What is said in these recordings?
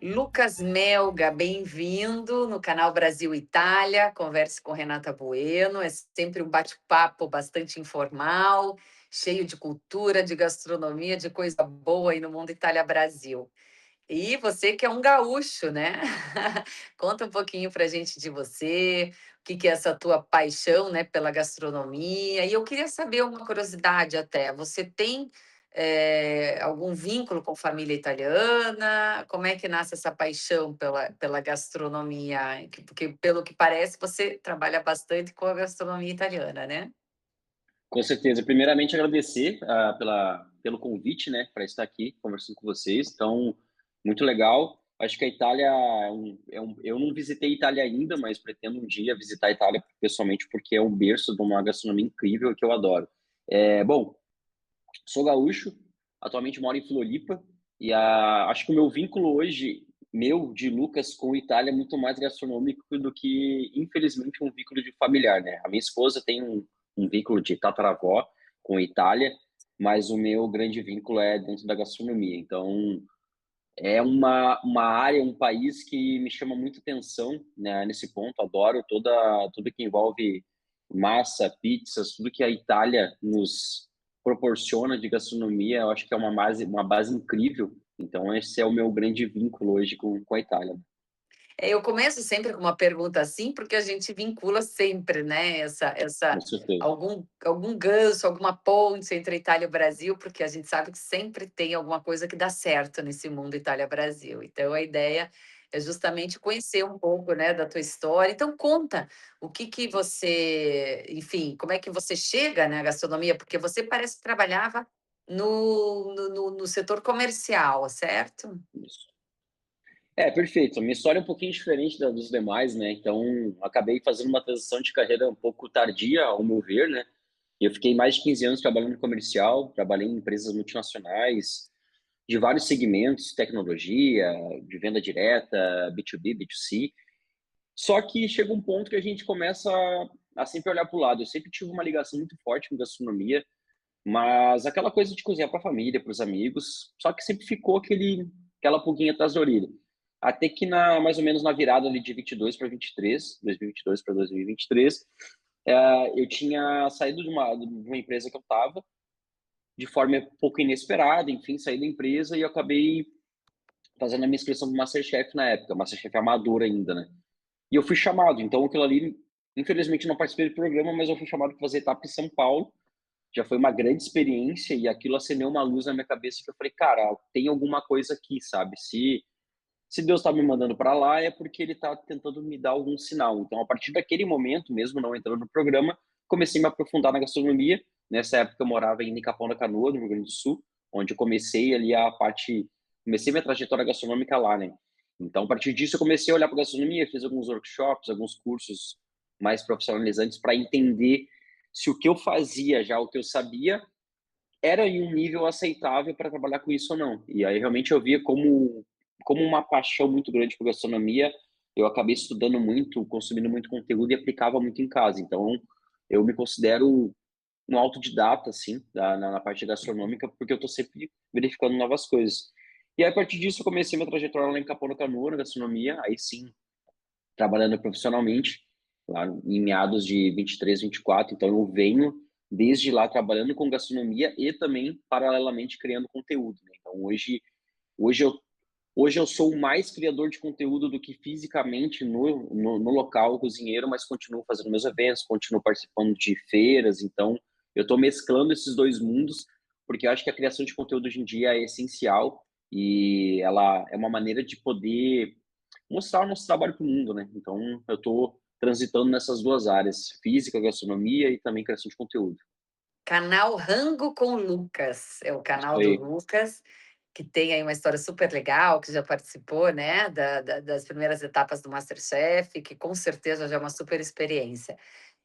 Lucas Melga, bem-vindo no canal Brasil Itália. Converse com Renata Bueno. É sempre um bate-papo bastante informal, cheio de cultura, de gastronomia, de coisa boa aí no mundo Itália-Brasil. E você que é um gaúcho, né? Conta um pouquinho para a gente de você, o que é essa tua paixão, né, pela gastronomia. E eu queria saber uma curiosidade até. Você tem algum vínculo com família italiana? Como é que nasce essa paixão pela gastronomia? Porque, pelo que parece, você trabalha bastante com a gastronomia italiana, né? Com certeza. Primeiramente, agradecer pelo convite, né, para estar aqui conversando com vocês. Então, muito legal. Acho que a Itália eu não visitei a Itália ainda, mas pretendo um dia visitar a Itália pessoalmente, porque é um berço de uma gastronomia incrível que eu adoro. Bom, sou gaúcho, atualmente moro em Floripa, e acho que o meu vínculo hoje, meu, de Lucas, com a Itália é muito mais gastronômico do que, infelizmente, um vínculo de familiar, né? A minha esposa tem um vínculo de tataravó com a Itália, mas o meu grande vínculo é dentro da gastronomia. Então, é uma área, um país que me chama muita atenção, né, nesse ponto. Adoro tudo que envolve massa, pizzas, tudo que a Itália nos proporciona de gastronomia. Eu acho que é uma base incrível. Então, esse é o meu grande vínculo hoje com a Itália. Eu começo sempre com uma pergunta assim, porque a gente vincula sempre, né, Com certeza. algum gancho, alguma ponte entre Itália e Brasil, porque a gente sabe que sempre tem alguma coisa que dá certo nesse mundo Itália-Brasil. Então a ideia é justamente conhecer um pouco, né, da tua história. Então conta o que você, enfim, como é que você chega na gastronomia, porque você parece que trabalhava no setor comercial, certo? Isso. Perfeito. A minha história é um pouquinho diferente da dos demais, né, então acabei fazendo uma transição de carreira um pouco tardia, ao meu ver, né. Eu fiquei mais de 15 anos trabalhando no comercial, trabalhei em empresas multinacionais de vários segmentos, tecnologia, de venda direta, B2B, B2C. Só que chega um ponto que a gente começa a sempre olhar para o lado. Eu sempre tive uma ligação muito forte com gastronomia, mas aquela coisa de cozinhar para a família, para os amigos, só que sempre ficou aquela pulguinha atrás da orelha. Até que mais ou menos na virada ali de 22 para 23, 2022 para 2023, eu tinha saído de uma empresa que eu estava, de forma um pouco inesperada, enfim, saí da empresa e eu acabei fazendo a minha inscrição pro MasterChef na época, MasterChef amador ainda, né. E eu fui chamado, então aquilo ali, infelizmente não participei do programa, mas eu fui chamado para fazer etapa em São Paulo, já foi uma grande experiência e aquilo acendeu uma luz na minha cabeça que eu falei: "Cara, tem alguma coisa aqui, sabe, se Deus está me mandando para lá é porque ele está tentando me dar algum sinal". Então a partir daquele momento, mesmo não entrando no programa, comecei a me aprofundar na gastronomia. Nessa época eu morava ainda em Capão da Canoa, no Rio Grande do Sul, onde eu comecei ali comecei minha trajetória gastronômica lá, né. Então a partir disso eu comecei a olhar para gastronomia, fiz alguns workshops, alguns cursos mais profissionalizantes para entender se o que eu fazia já, o que eu sabia, era em um nível aceitável para trabalhar com isso ou não. E aí realmente eu via como uma paixão muito grande por gastronomia, eu acabei estudando muito, consumindo muito conteúdo e aplicava muito em casa. Então, eu me considero um autodidata, assim, na parte gastronômica, porque eu estou sempre verificando novas coisas. E aí, a partir disso, eu comecei minha trajetória lá em Capão da Canoa, na gastronomia, aí sim, trabalhando profissionalmente, lá em meados de 23, 24. Então eu venho desde lá trabalhando com gastronomia e também paralelamente criando conteúdo, né. Então hoje eu hoje eu sou mais criador de conteúdo do que fisicamente no local cozinheiro, mas continuo fazendo meus eventos, continuo participando de feiras. Então eu estou mesclando esses 2 mundos, porque eu acho que a criação de conteúdo hoje em dia é essencial e ela é uma maneira de poder mostrar o nosso trabalho para o mundo, né. Então eu estou transitando nessas 2 áreas, física, gastronomia e também criação de conteúdo. Canal Rango com Lucas, é o Isso canal do aí. Lucas, que tem aí uma história super legal, que já participou, né, das primeiras etapas do MasterChef, que com certeza já é uma super experiência.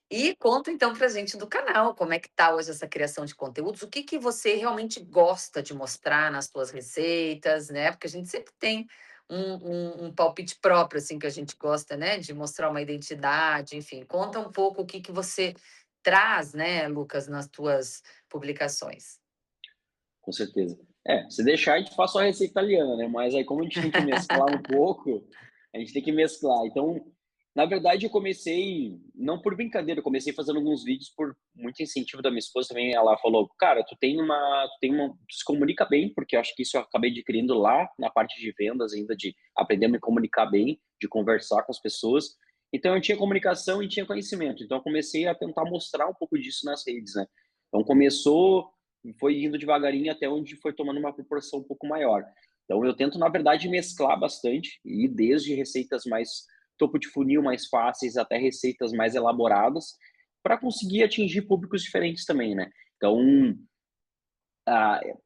E conta então pra gente do canal, como é que tá hoje essa criação de conteúdos, o que que você realmente gosta de mostrar nas suas receitas, né, porque a gente sempre tem um palpite próprio, assim, que a gente gosta, né, de mostrar uma identidade, enfim. Conta um pouco o que que você traz, né, Lucas, nas tuas publicações. Com certeza. Se deixar, a gente faz só a receita italiana, né, mas aí como a gente tem que mesclar um pouco, a gente tem que mesclar. Então, na verdade, eu comecei não por brincadeira, eu comecei fazendo alguns vídeos por muito incentivo da minha esposa também, ela falou: "Cara, tu se comunica bem", porque eu acho que isso eu acabei adquirindo lá na parte de vendas ainda, de aprender a me comunicar bem, de conversar com as pessoas. Então eu tinha comunicação e tinha conhecimento, então eu comecei a tentar mostrar um pouco disso nas redes, né. Então começou e foi indo devagarinho até onde foi tomando uma proporção um pouco maior. Então eu tento, na verdade, mesclar bastante, e desde receitas mais topo de funil, mais fáceis, até receitas mais elaboradas, para conseguir atingir públicos diferentes também, né. Então,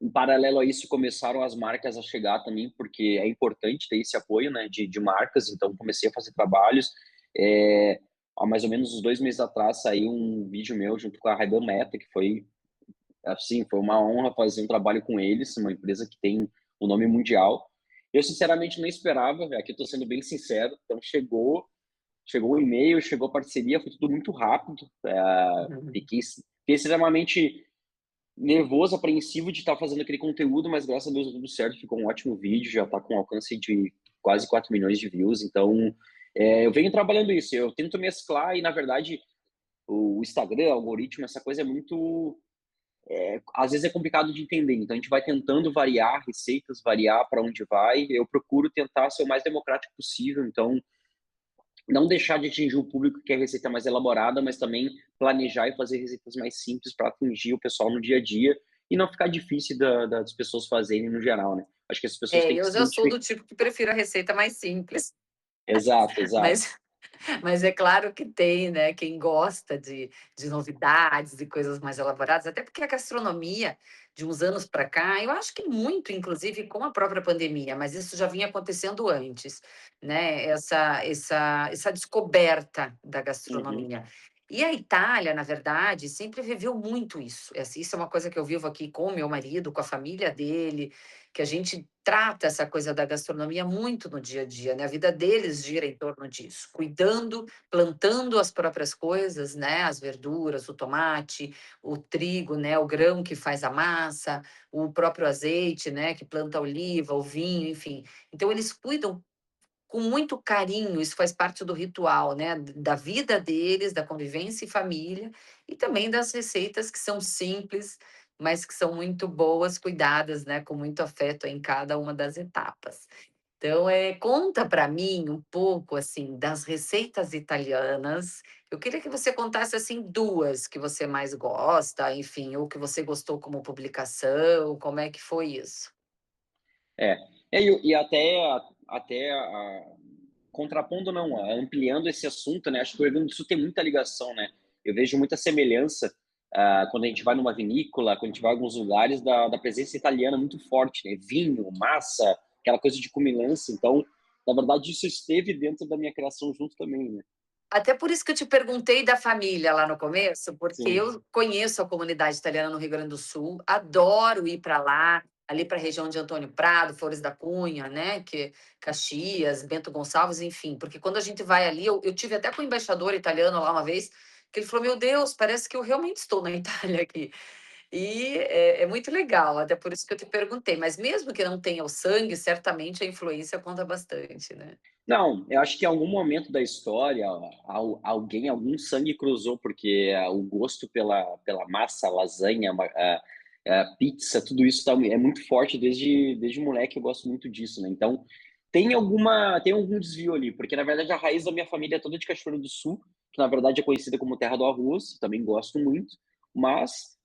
em paralelo a isso, começaram as marcas a chegar também, porque é importante ter esse apoio, né, de marcas, então comecei a fazer trabalhos. Há mais ou menos uns 2 meses atrás saiu um vídeo meu junto com a Ray-Ban Meta, que foi assim, foi uma honra fazer um trabalho com eles, uma empresa que tem um nome mundial. Eu sinceramente não esperava, aqui estou sendo bem sincero, então chegou o e-mail, chegou a parceria, foi tudo muito rápido, fiquei extremamente nervoso, apreensivo de estar fazendo aquele conteúdo, mas graças a Deus deu tudo certo, ficou um ótimo vídeo, já está com um alcance de quase 4 milhões de views, então, eu venho trabalhando isso, eu tento mesclar e na verdade o Instagram, o algoritmo, essa coisa é muito às vezes é complicado de entender, então a gente vai tentando variar receitas, variar para onde vai. Eu procuro tentar ser o mais democrático possível, então não deixar de atingir o público que quer receita mais elaborada, mas também planejar e fazer receitas mais simples para atingir o pessoal no dia a dia e não ficar difícil das pessoas fazerem no geral, né. Acho que as pessoas têm que Eu se já sou do identificar. tipo que prefiro a receita mais simples, Exato, exato. mas mas é claro que tem, né, quem gosta de novidades, de coisas mais elaboradas, até porque a gastronomia, de uns anos para cá, eu acho que muito, inclusive, com a própria pandemia, mas isso já vinha acontecendo antes, né, essa descoberta da Uhum, gastronomia. E a Itália, na verdade, sempre viveu muito isso. Isso é uma coisa que eu vivo aqui com o meu marido, com a família dele, que a gente trata essa coisa da gastronomia muito no dia a dia, né, a vida deles gira em torno disso, cuidando, plantando as próprias coisas, né, as verduras, o tomate, o trigo, né, o grão que faz a massa, o próprio azeite, né, que planta a oliva, o vinho, enfim. Então eles cuidam com muito carinho, isso faz parte do ritual, né, da vida deles, da convivência em família e também das receitas que são simples, mas que são muito boas, cuidadas, né, com muito afeto em cada uma das etapas. Então, conta para mim um pouco, assim, das receitas italianas. Eu queria que você contasse, assim, 2 que você mais gosta, enfim, ou que você gostou como publicação, como é que foi isso? é. E até contrapondo não, ampliando esse assunto, né, acho que o Rio Grande do Sul tem muita ligação, né. Eu vejo muita semelhança, quando a gente vai numa vinícola, quando a gente vai a alguns lugares, da presença italiana muito forte, né, vinho, massa, aquela coisa de cumilança, então, na verdade, isso esteve dentro da minha criação junto também, né. Até por isso que eu te perguntei da família lá no começo, porque Sim. eu conheço a comunidade italiana no Rio Grande do Sul, adoro ir para lá, ali para a região de Antônio Prado, Flores da Cunha, né, que Caxias, Bento Gonçalves, enfim, porque quando a gente vai ali, eu tive até com o embaixador italiano lá uma vez, que ele falou: "Meu Deus, parece que eu realmente estou na Itália aqui". E é muito legal, até por isso que eu te perguntei, mas mesmo que não tenha o sangue, certamente a influência conta bastante, né? Não, eu acho que em algum momento da história, algum sangue cruzou, porque o gosto pela massa, lasanha, pizza, tudo isso é muito forte desde moleque, eu gosto muito disso, né. Então, tem algum desvio ali, porque na verdade a raiz da minha família é toda de Cachoeiro do Sul, que na verdade é conhecida como terra do arroz, também gosto muito, mas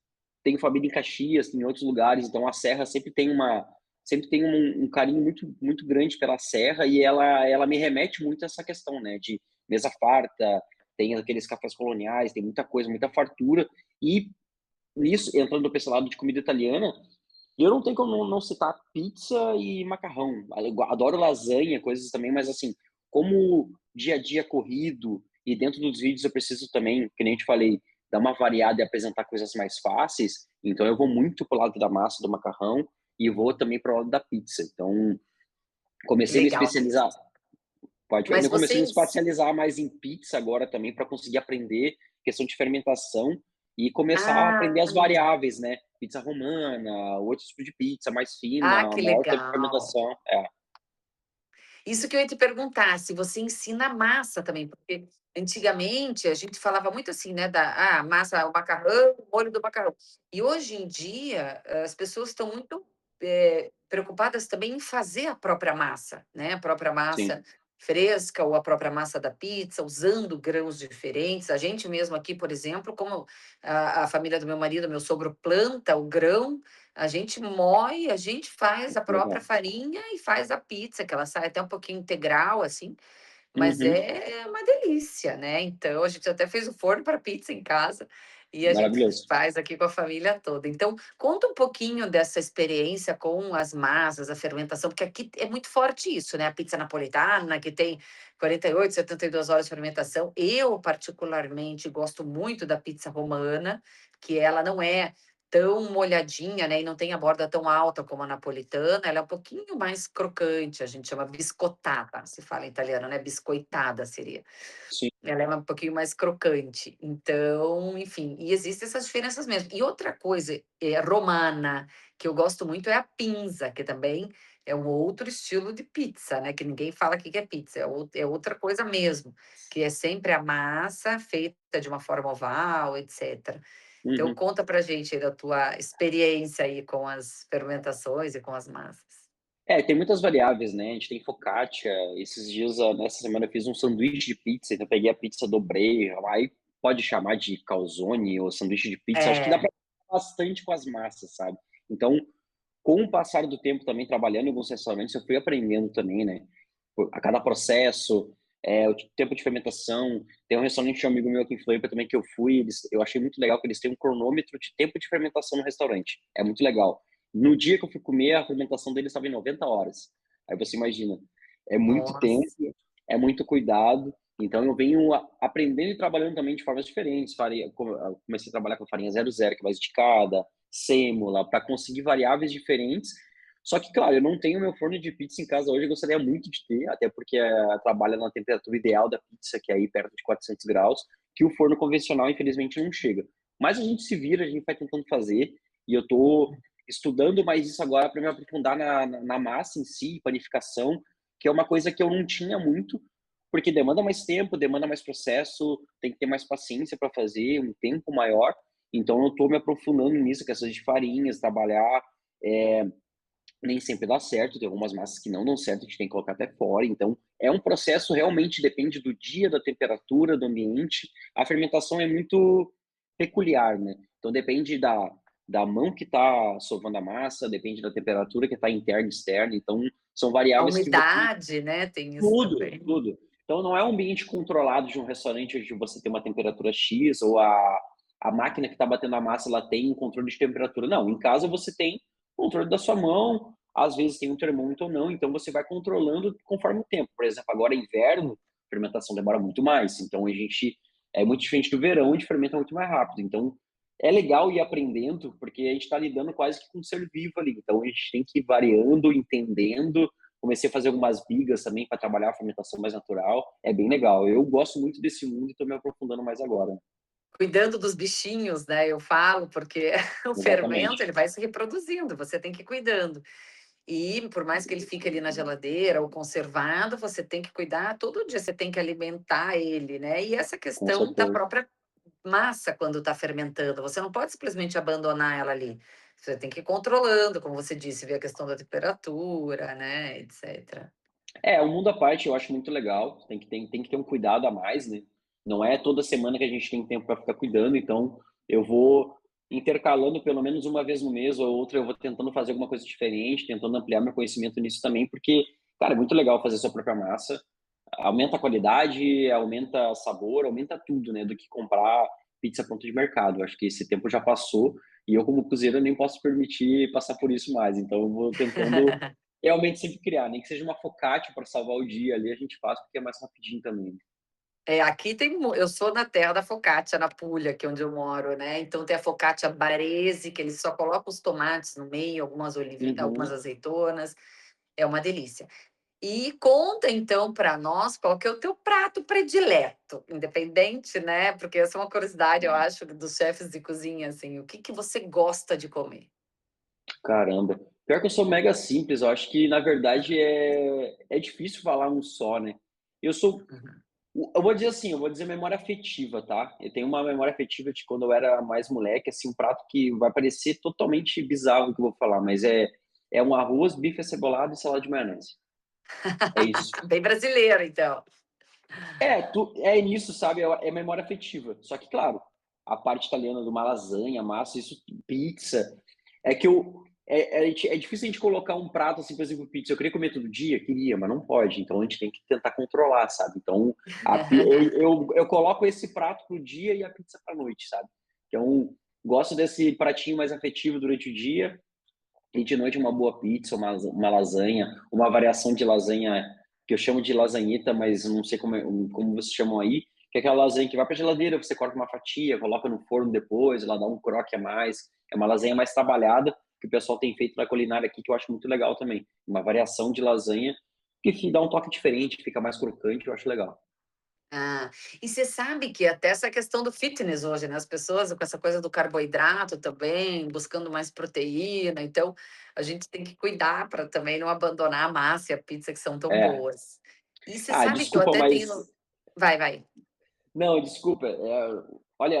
tenho família em Caxias, tem em outros lugares, então a serra sempre tem um carinho muito grande pela serra e ela me remete muito a essa questão, né, de mesa farta, tem aqueles cafés coloniais, tem muita coisa, muita fartura, e nisso, entrando para esse lado de comida italiana, eu não tenho como não citar pizza e macarrão. Eu adoro lasanha, coisas também, mas assim, como dia a dia corrido e dentro dos vídeos eu preciso também, que nem eu te falei, dar uma variada e apresentar coisas mais fáceis, então eu vou muito pro lado da massa, do macarrão, e vou também para o lado da pizza. Então, comecei a me Legal. especializar. Pode Mas eu comecei a me vocês especializar mais em pizza agora também para conseguir aprender questão de fermentação. e começar a Ah, aprender as variáveis, né? Pizza romana, outros tipos de pizza mais fina, que maior tempo de legal. fermentação. É, Isso que eu ia te perguntar, se você ensina massa também, porque antigamente a gente falava muito assim, né, da massa, o macarrão, o molho do macarrão. E hoje em dia, as pessoas estão muito preocupadas também em fazer a própria massa, né? A própria sim. massa fresca ou a própria massa da pizza, usando grãos diferentes. A gente mesmo aqui, por exemplo, como a família do meu marido, meu sogro planta o grão, a gente moe, a gente faz a própria Legal. farinha e faz a pizza, que ela sai até um pouquinho integral, assim, mas Uhum, é uma delícia, né. Então a gente até fez o forno para pizza em casa, e a gente maravilhoso. faz aqui com a família toda. Então, conta um pouquinho dessa experiência com as massas, a fermentação, porque aqui é muito forte isso, né, a pizza napolitana, que tem 48, 72 horas de fermentação. Eu, particularmente, gosto muito da pizza romana, que ela não é tão molhadinha, né, e não tem a borda tão alta como a napolitana, ela é um pouquinho mais crocante, a gente chama biscottata, se fala em italiano, né, biscoitada seria. Sim. Ela é um pouquinho mais crocante. Então, enfim, e existem essas diferenças mesmo. E outra coisa, romana, que eu gosto muito é a pinza, que também é um outro estilo de pizza, né, que ninguém fala aqui que é pizza, é outra coisa mesmo, que é sempre a massa feita de uma forma oval, etcétera. Então Uhum. conta pra gente aí da tua experiência aí com as fermentações e com as massas. É, tem muitas variáveis, né? A gente tem focaccia. Esses dias, nessa semana, eu fiz um sanduíche de pizza, então eu peguei a pizza, dobrei. Aí pode chamar de calzone ou sanduíche de pizza. Acho que dá É, para bastante com as massas, sabe? Então, com o passar do tempo também trabalhando em alguns restaurantes, eu fui aprendendo também, né? A cada processo, o tempo de fermentação. Tem um restaurante de um amigo meu aqui em Floripa também que eu fui, eu achei muito legal que eles têm um cronômetro de tempo de fermentação no restaurante. É muito legal. No dia que eu fui comer, a fermentação deles estava em 90 horas. Aí você imagina, é muito tempo, nossa. é muito cuidado. Então eu venho aprendendo e trabalhando também de formas diferentes. Eu comecei a trabalhar com farinha 00, que é mais esticada, sêmola, para conseguir variáveis diferentes. Só que, claro, eu não tenho meu forno de pizza em casa hoje, eu gostaria muito de ter, até porque trabalha na temperatura ideal da pizza, que é aí perto de 400 graus, que o forno convencional, infelizmente, não chega. Mas a gente se vira, a gente vai tentando fazer, e eu tô estudando mais isso agora para me aprofundar na massa em si, panificação, que é uma coisa que eu não tinha muito, porque demanda mais tempo, demanda mais processo, tem que ter mais paciência para fazer, um tempo maior. Então eu estou me aprofundando nisso, questões de farinhas, trabalhar. É, nem sempre dá certo, tem algumas massas que não dão certo, a gente tem que colocar até fora. Então é um processo, realmente depende do dia, da temperatura, do ambiente. A fermentação é muito peculiar, né? Então depende da mão que está sovando a massa, depende da temperatura que está interna e externa. Então são A variáveis que você umidade, né, tem isso tudo, também. tudo. Então não é um ambiente controlado de um restaurante onde você tem uma temperatura X ou a máquina que está batendo a massa ela tem um controle de temperatura. Não, em casa você tem controle da sua mão, às vezes tem um termômetro ou não, então você vai controlando conforme o tempo. Por exemplo, agora é inverno, a fermentação demora muito mais, então a gente é muito diferente do verão, a gente fermenta muito mais rápido. Então é legal ir aprendendo, porque a gente está lidando quase que com um ser vivo ali. Então a gente tem que ir variando, entendendo. Comecei a fazer algumas bigas também para trabalhar a fermentação mais natural. É bem legal. Eu gosto muito desse mundo e estou me aprofundando mais agora. Cuidando dos bichinhos, né, eu falo, porque o fermento, Exatamente. ele vai se reproduzindo, você tem que ir cuidando. E por mais que ele fique ali na geladeira ou conservado, você tem que cuidar, todo dia você tem que alimentar ele, né. E essa Com questão da certeza. própria massa quando está fermentando, você não pode simplesmente abandonar ela ali. Você tem que ir controlando, como você disse, ver a questão da temperatura, né, etcétera. É, o mundo à parte eu acho muito legal. Tem que ter um cuidado a mais, né? Não é toda semana que a gente tem tempo para ficar cuidando, então eu vou intercalando pelo menos uma vez no mês ou outra, eu vou tentando fazer alguma coisa diferente, tentando ampliar meu conhecimento nisso também, porque, cara, é muito legal fazer sua própria massa. Aumenta a qualidade, aumenta sabor, aumenta tudo, né, do que comprar pizza pronta de mercado. Acho que esse tempo já passou e eu, como cozinheiro, nem posso permitir passar por isso mais. Então, eu vou tentando realmente sempre criar, nem que seja uma focaccia para salvar o dia ali, a gente faz porque é mais rapidinho também. É, aqui tem eu sou na terra da focaccia, na Puglia, que é onde eu moro, né, então tem a focaccia barese, que eles só colocam os tomates no meio, algumas Uhum. azeitonas, é uma delícia. E conta então para nós qual que é o teu prato predileto, independente, né, porque essa é uma curiosidade, eu acho, dos chefes de cozinha, assim, o que que você gosta de comer? Caramba. Pior que eu sou mega simples, eu acho que na verdade é difícil falar um só, né. Eu sou Uhum. eu vou dizer assim, eu vou dizer memória afetiva, tá. Eu tenho uma memória afetiva de quando eu era mais moleque, assim, um prato que vai parecer totalmente bizarro o que eu vou falar, mas é um arroz, bife acebolado e salada de maionese. É isso. Bem brasileiro então. É nisso, sabe, é memória afetiva. Só que claro, a parte italiana de uma lasanha, massa, isso pizza, é que eu é difícil a gente colocar um prato, assim, por exemplo, pizza. Eu queria comer todo dia? Queria, mas não pode, então a gente tem que tentar controlar, sabe. Então, a pi eu coloco esse prato para o dia e a pizza para noite, sabe. Então, gosto desse pratinho mais afetivo durante o dia e de noite uma boa pizza, uma lasanha, uma variação de lasanha que eu chamo de lasanheta, mas não sei como vocês chamam aí, que é aquela lasanha que vai para a geladeira, você corta uma fatia, coloca no forno depois, ela dá um croque a mais. É uma lasanha mais trabalhada, que o pessoal tem feito na culinária aqui, que eu acho muito legal também. Uma variação de lasanha que dá um toque diferente, fica mais crocante, eu acho legal. Ah, e você sabe que até essa questão do fitness hoje, né, as pessoas com essa coisa do carboidrato também, buscando mais proteína, então a gente tem que cuidar para também não abandonar a massa e a pizza que são tão É. boas. E você Ah, sabe que eu desculpa, até mas tenho vai, vai. não, desculpa, olha,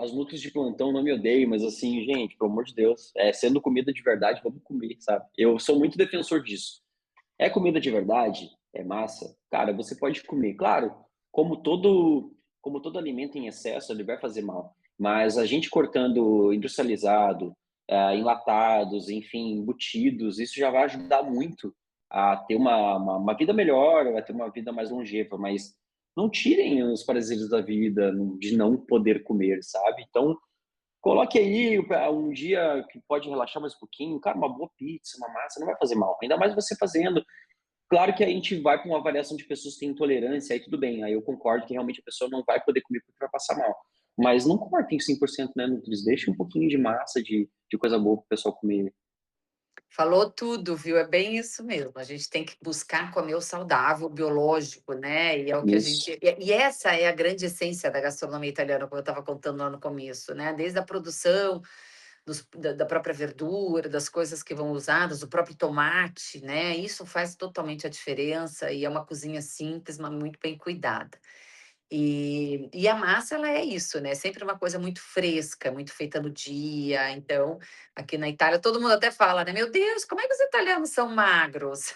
as nutris de plantão não me odeiem, mas assim, gente, pelo amor de Deus, sendo comida de verdade, vamos comer, sabe. Eu sou muito defensor disso. É comida de verdade, é massa, cara, você pode comer. Claro, como todo alimento em excesso, ele vai fazer mal, mas a gente cortando industrializado, enlatados, enfim, embutidos, isso já vai ajudar muito a ter uma vida melhor, a ter uma vida mais longeva, mas não tirem os prazeres da vida de não poder comer, sabe. Então, coloque aí um dia que pode relaxar mais um pouquinho, cara, uma boa pizza, uma massa, não vai fazer mal, ainda mais você fazendo. Claro que a gente vai para uma avaliação de pessoas que têm intolerância, aí tudo bem, aí eu concordo que realmente a pessoa não vai poder comer porque vai passar mal. Mas não cortem 100%, né, nutris, deixa um pouquinho de massa, de coisa boa para o pessoal comer. Falou tudo, viu? É bem isso mesmo. A gente tem que buscar comer o saudável, o biológico, né? E é o que a Isso, gente. E essa é a grande essência da gastronomia italiana, como eu estava contando lá no começo, né? Desde a produção da própria verdura, das coisas que vão usadas, o próprio tomate, né? Isso faz totalmente a diferença e é uma cozinha simples, mas muito bem cuidada. E a massa, ela é isso, né, sempre uma coisa muito fresca, muito feita no dia, então, aqui na Itália todo mundo até fala, né: "Meu Deus, como é que os italianos são magros?".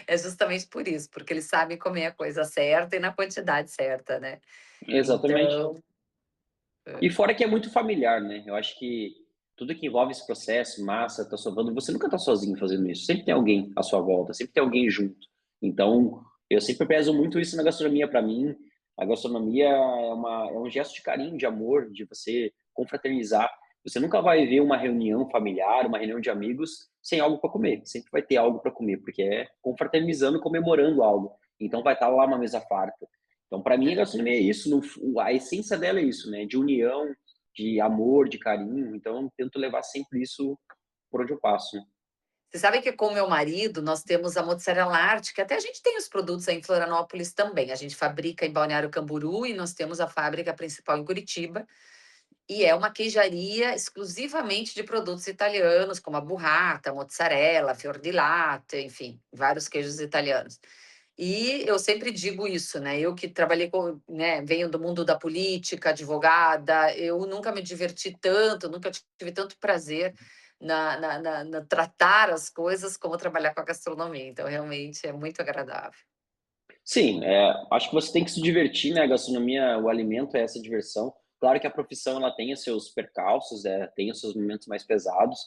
É justamente por isso, porque eles sabem comer a coisa certa e na quantidade certa, né. exatamente. Então E fora que é muito familiar, né, eu acho que tudo que envolve esse processo, massa, tá sovando, você nunca tá sozinho fazendo isso, sempre tem alguém à sua volta, sempre tem alguém junto. Então, eu sempre prezo muito isso na gastronomia para mim, a gastronomia é um gesto de carinho, de amor, de você confraternizar. Você nunca vai ver uma reunião familiar, uma reunião de amigos, sem algo para comer, sempre vai ter algo para comer, porque é confraternizando, comemorando algo. Então vai estar lá uma mesa farta. Então, para mim, a gastronomia é isso, a essência dela é isso, né? De união, de amor, de carinho. Então, eu tento levar sempre isso por onde eu passo, né? você sabe que com o meu marido nós temos a mozzarella arte, que até a gente tem os produtos aí em Florianópolis também, a gente fabrica em Balneário Camboriú e nós temos a fábrica principal em Curitiba. E é uma queijaria exclusivamente de produtos italianos, como a burrata, a mozzarella, fior di latte, enfim, vários queijos italianos. E eu sempre digo isso, né? Eu que trabalhei com, né, venho do mundo da política, advogada, eu nunca me diverti tanto, nunca tive tanto prazer na tratar as coisas como trabalhar com a gastronomia. Então, realmente é muito agradável. Sim, acho que você tem que se divertir, né? A gastronomia, o alimento é essa diversão. Claro que a profissão ela tem os seus percalços, tem os seus momentos mais pesados.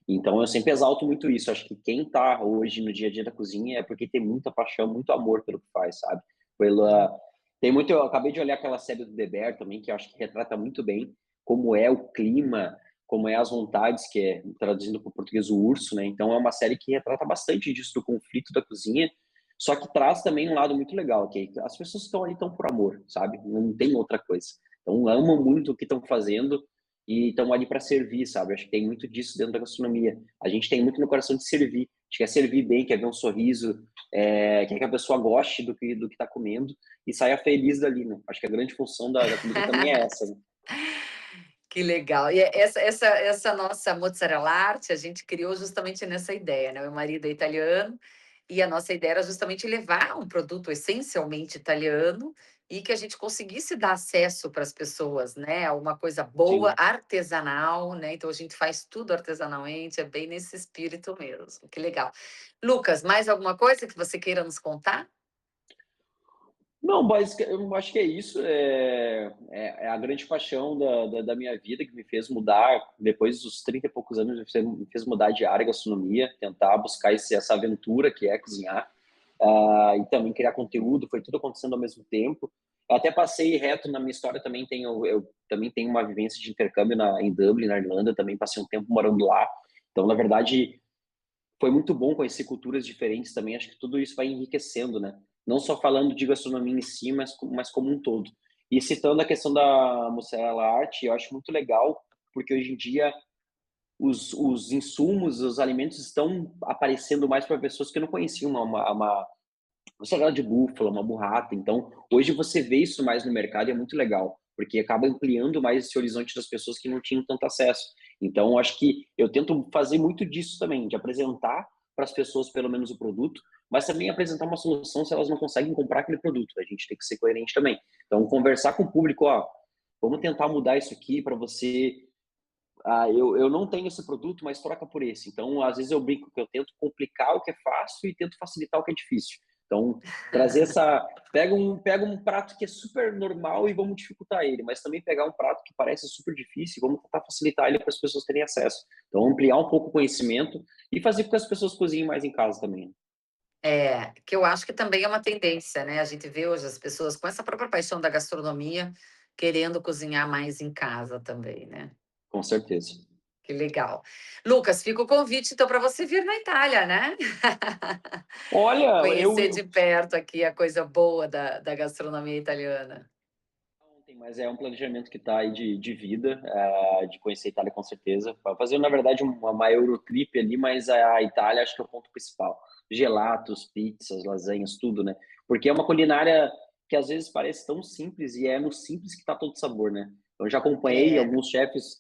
Então eu sempre exalto muito isso. Acho que quem está hoje no dia a dia da cozinha é porque tem muita paixão, muito amor pelo que faz, sabe? Pela tem muito. Eu acabei de olhar aquela série do The Bear também, que eu acho que retrata muito bem como é o clima, como é as vontades, que é traduzindo para o português o urso, né? Então é uma série que retrata bastante disso do conflito da cozinha, só que traz também um lado muito legal, que as pessoas estão ali tão por amor, sabe? Não tem outra coisa. Então amam muito o que estão fazendo e estamos ali para servir, sabe? Acho que tem muito disso dentro da gastronomia. A gente tem muito no coração de servir. A gente quer servir bem, quer ver um sorriso, quer que a pessoa goste do que está comendo e saia feliz dali, né? Acho que a grande função da comida também é essa, né? Que legal. E essa nossa mozzarella art, a gente criou justamente nessa ideia, né? Meu marido é italiano e a nossa ideia era justamente levar um produto essencialmente italiano e que a gente conseguisse dar acesso para as pessoas, né? A uma coisa boa, Sim. artesanal, né? Então a gente faz tudo artesanalmente, é bem nesse espírito mesmo. Que legal. Lucas, mais alguma coisa que você queira nos contar? Não, eu acho que é isso. É a grande paixão da minha vida que me fez mudar, depois dos 30 e poucos anos, me fez mudar de área gastronomia, tentar buscar essa aventura que é cozinhar, e também criar conteúdo. Foi tudo acontecendo ao mesmo tempo. Eu até passei reto na minha história, eu também tenho uma vivência de intercâmbio em Dublin, na Irlanda, também passei um tempo morando lá. Então, na verdade, foi muito bom conhecer culturas diferentes também. Acho que tudo isso vai enriquecendo, né? Não só falando de gastronomia em si, mas como um todo. E citando a questão da mussarela art, eu acho muito legal, porque hoje em dia os insumos, os alimentos estão aparecendo mais para pessoas que não conheciam uma mussarela de búfala, uma burrata. Então, hoje você vê isso mais no mercado e é muito legal, porque acaba ampliando mais esse horizonte das pessoas que não tinham tanto acesso. Então, acho que eu tento fazer muito disso também, de apresentar para as pessoas pelo menos o produto, mas também apresentar uma solução se elas não conseguem comprar aquele produto. A gente tem que ser coerente também. Então, conversar com o público, ó, vamos tentar mudar isso aqui para você. Eu não tenho esse produto, mas troca por esse. Então, às vezes eu brinco que eu tento complicar o que é fácil e tento facilitar o que é difícil. Então, trazer essa. Pega um prato que é super normal e vamos dificultar ele, mas também pegar um prato que parece super difícil e vamos tentar facilitar ele para as pessoas terem acesso. Então, ampliar um pouco o conhecimento e fazer com que as pessoas cozinhem mais em casa também, né? É, que eu acho que também é uma tendência, né? A gente vê hoje as pessoas com essa própria paixão da gastronomia querendo cozinhar mais em casa também, né? Com certeza. Que legal. Lucas, fica o convite então para você vir na Itália, né? Olha, Conhecer de perto aqui a coisa boa da gastronomia italiana. ontem, mas é um planejamento que está aí de vida, de conhecer a Itália com certeza. Pra fazer, na verdade, uma Eurotrip ali, mas a Itália acho que é o ponto principal. Gelatos, pizzas, lasanhas, tudo, né? Porque é uma culinária que às vezes parece tão simples e é no simples que está todo o sabor, né? Eu já É, acompanhei alguns chefes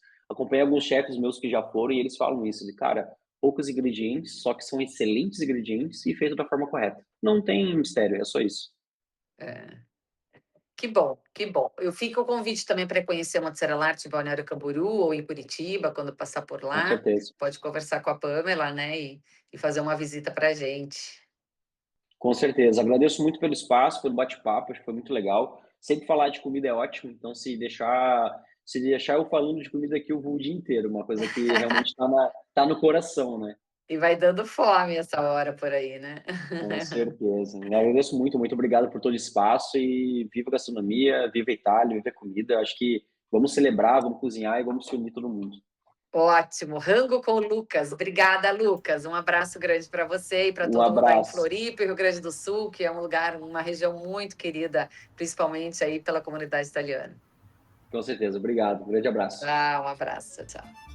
meus que já foram e eles falam isso, de cara, poucos ingredientes, só que são excelentes ingredientes e feito da forma correta. Não tem mistério, é só isso. é. Que bom, que bom. Eu fico o convite também para conhecer Mozzarella Arte em Balneário Camboriú ou em Curitiba, quando passar por Com lá. certeza. Pode conversar com a Pamela, né? E fazer uma visita para a gente. Com certeza. Agradeço muito pelo espaço, pelo bate-papo, acho que foi muito legal. Sempre falar de comida é ótimo, então se deixar eu falando de comida aqui, eu vou o dia inteiro, uma coisa que realmente tá no coração, né? E vai dando fome essa hora por aí, né? Com certeza. Agradeço muito, muito obrigado por todo o espaço e viva a gastronomia, viva a Itália, viva a comida. Acho que vamos celebrar, vamos cozinhar e vamos se unir todo mundo. Ótimo. Rango com o Lucas. Obrigada, Lucas. Um abraço grande para você e para Um todo mundo aí em abraço. Floripa, e Rio Grande do Sul, que é um lugar, uma região muito querida, principalmente aí pela comunidade italiana. Com certeza. Obrigado. Um grande abraço. Ah, um abraço. Tchau, tchau.